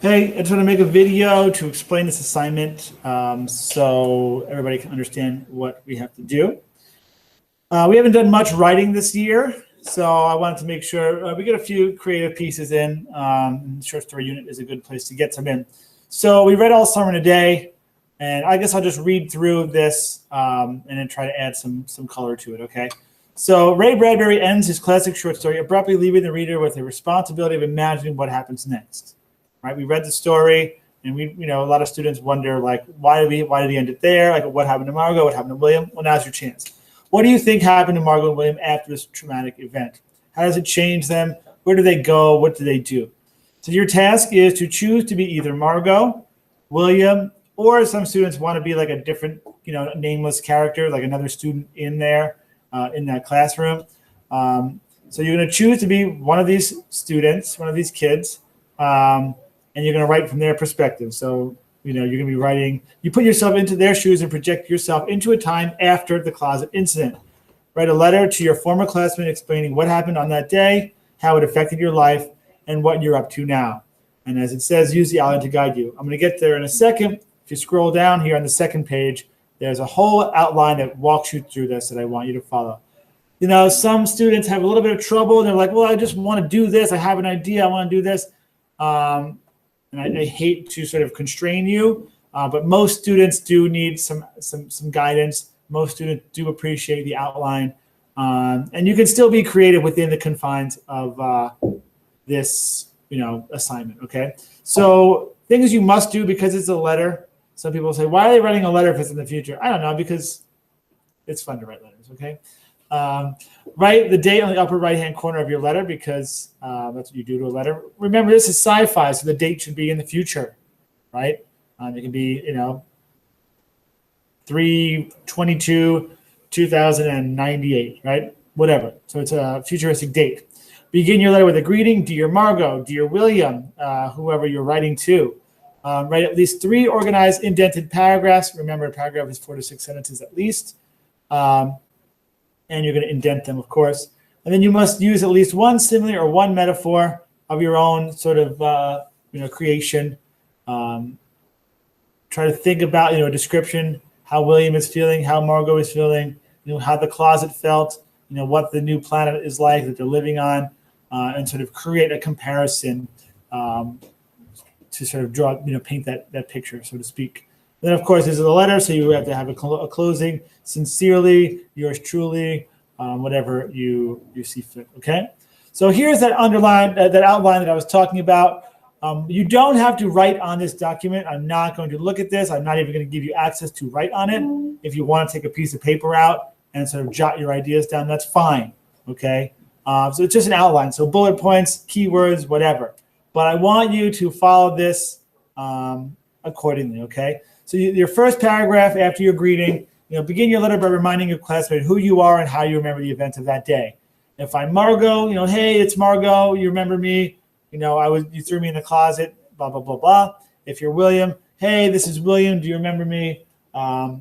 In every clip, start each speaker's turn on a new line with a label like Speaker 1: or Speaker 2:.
Speaker 1: Hey, I just want to make a video to explain this assignment so everybody can understand what we have to do. We haven't done much writing this year, so I wanted to make sure we get a few creative pieces in. Short story unit is a good place to get some in. So we read all summer today, and I guess I'll just read through this and then try to add some color to it, okay? So Ray Bradbury ends his classic short story abruptly leaving the reader with the responsibility of imagining what happens next. Right? We read the story, and a lot of students wonder, like, why did he end it there? Like, what happened to Margot? What happened to William? Well, now's your chance. What do you think happened to Margot and William after this traumatic event? How does it change them? Where do they go? What do they do? So your task is to choose to be either Margot, William, or some students want to be like a different, nameless character, like another student in there, in that classroom. So you're going to choose to be one of these students, one of these kids, and you're going to write from their perspective. So, you're going to be writing, you put yourself into their shoes and project yourself into a time after the closet incident. Write a letter to your former classmate explaining what happened on that day, how it affected your life, and what you're up to now. And as it says, use the outline to guide you. I'm going to get there in a second. If you scroll down here on the second page, there's a whole outline that walks you through this that I want you to follow. Some students have a little bit of trouble. They're like, well, I just want to do this. I have an idea. I want to do this. And I hate to sort of constrain you, but most students do need some guidance. Most students do appreciate the outline, and you can still be creative within the confines of this, assignment. Okay, so things you must do because it's a letter. Some people say, why are they writing a letter if it's in the future? I don't know, because it's fun to write letters. Okay. Write the date on the upper right-hand corner of your letter because that's what you do to a letter. Remember, this is sci-fi, so the date should be in the future, right? It can be, 3/22/2098, right? Whatever. So it's a futuristic date. Begin your letter with a greeting, dear Margot, dear William, whoever you're writing to. Write at least 3 organized indented paragraphs. Remember, a paragraph is 4 to 6 sentences at least. And you're going to indent them, of course. And then you must use at least one simile or one metaphor of your own sort of, creation. Try to think about, a description, how William is feeling, how Margot is feeling, how the closet felt, what the new planet is like that they're living on, and sort of create a comparison to sort of draw, paint that picture, so to speak. Then, of course, this is a letter, so you have to have a closing. Sincerely, yours truly, whatever you see fit. Okay. So here's that outline that I was talking about. You don't have to write on this document. I'm not going to look at this. I'm not even going to give you access to write on it. If you want to take a piece of paper out and sort of jot your ideas down, that's fine. Okay. So it's just an outline. So bullet points, keywords, whatever. But I want you to follow this accordingly. Okay. So your first paragraph after your greeting, begin your letter by reminding your classmate who you are and how you remember the events of that day. If I'm Margot, hey, it's Margot. You remember me? You threw me in the closet. Blah blah blah blah. If you're William, hey, this is William. Do you remember me? I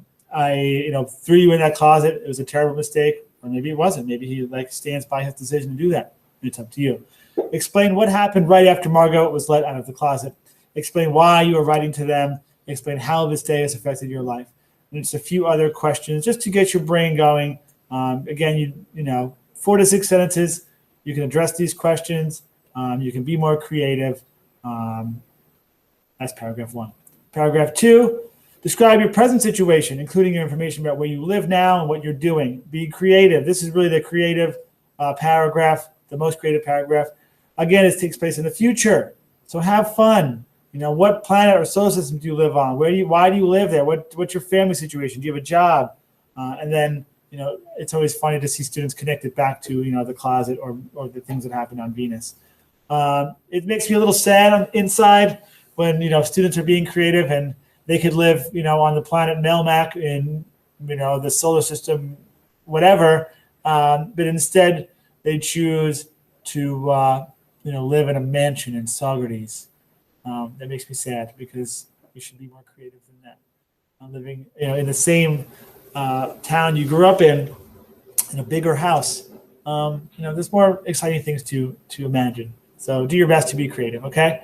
Speaker 1: threw you in that closet. It was a terrible mistake, or maybe it wasn't. Maybe he stands by his decision to do that. It's up to you. Explain what happened right after Margot was let out of the closet. Explain why you were writing to them. Explain how this day has affected your life. And just a few other questions just to get your brain going. Again, 4 to 6 sentences. You can address these questions. You can be more creative. That's paragraph 1. Paragraph 2, describe your present situation, including your information about where you live now and what you're doing. Be creative. This is really the creative paragraph, the most creative paragraph. Again, it takes place in the future. So have fun. What planet or solar system do you live on? Why do you live there? What's your family situation? Do you have a job? And then, it's always funny to see students connect it back to, the closet or the things that happened on Venus. It makes me a little sad inside when, students are being creative and they could live, on the planet Melmac in, the solar system, whatever. But instead they choose to, live in a mansion in Saugerties. That makes me sad because you should be more creative than that. Living, in the same town you grew up in a bigger house. There's more exciting things to imagine. So do your best to be creative, okay?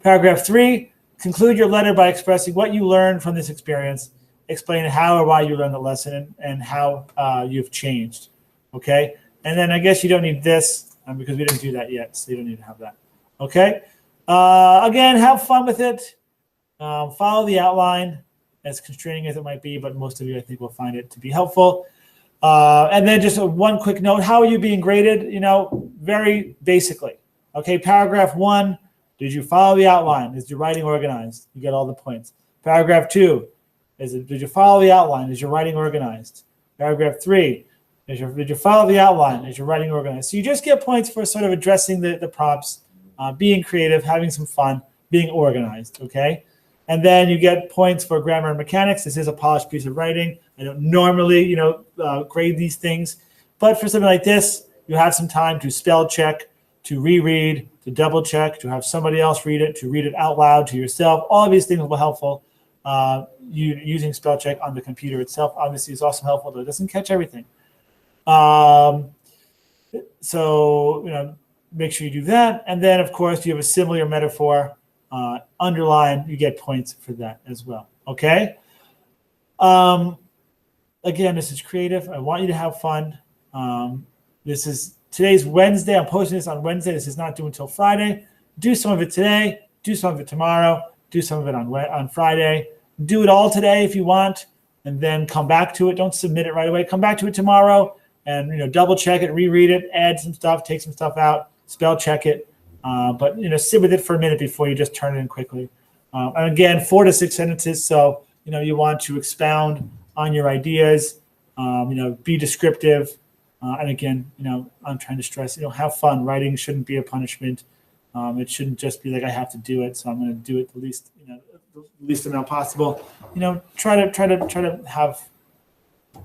Speaker 1: Paragraph 3, conclude your letter by expressing what you learned from this experience. Explain how or why you learned the lesson and how you've changed, okay? And then I guess you don't need this because we didn't do that yet, so you don't need to have that, okay? Again, have fun with it. Follow the outline, as constraining as it might be, but most of you, I think, will find it to be helpful. And then just one quick note, how are you being graded? Very basically. Okay, paragraph 1, did you follow the outline? Is your writing organized? You get all the points. Paragraph 2, did you follow the outline? Is your writing organized? Paragraph 3, did you follow the outline? Is your writing organized? So you just get points for sort of addressing the prompts, being creative, having some fun, being organized, okay? And then you get points for grammar and mechanics. This is a polished piece of writing. I don't normally, grade these things. But for something like this, you have some time to spell check, to reread, to double check, to have somebody else read it, to read it out loud to yourself. All of these things will be helpful. Using spell check on the computer itself, obviously, is also helpful, though it doesn't catch everything. So, make sure you do that. And then, of course, you have a simile or metaphor. Underline, you get points for that as well. Okay. Again, this is creative. I want you to have fun. Today's Wednesday. I'm posting this on Wednesday. This is not due until Friday. Do some of it today. Do some of it tomorrow. Do some of it on Friday. Do it all today if you want, and then come back to it. Don't submit it right away. Come back to it tomorrow and double check it, reread it, add some stuff, take some stuff out, spell check it. But sit with it for a minute before you just turn it in quickly. And again, 4 to 6 sentences. So you want to expound on your ideas. Be descriptive. And again, I'm trying to stress. Have fun. Writing shouldn't be a punishment. It shouldn't just be like I have to do it, so I'm going to do it the least amount possible. Try to have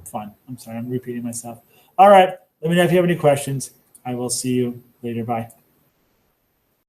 Speaker 1: fun. I'm sorry, I'm repeating myself. All right. Let me know if you have any questions. I will see you later. Bye.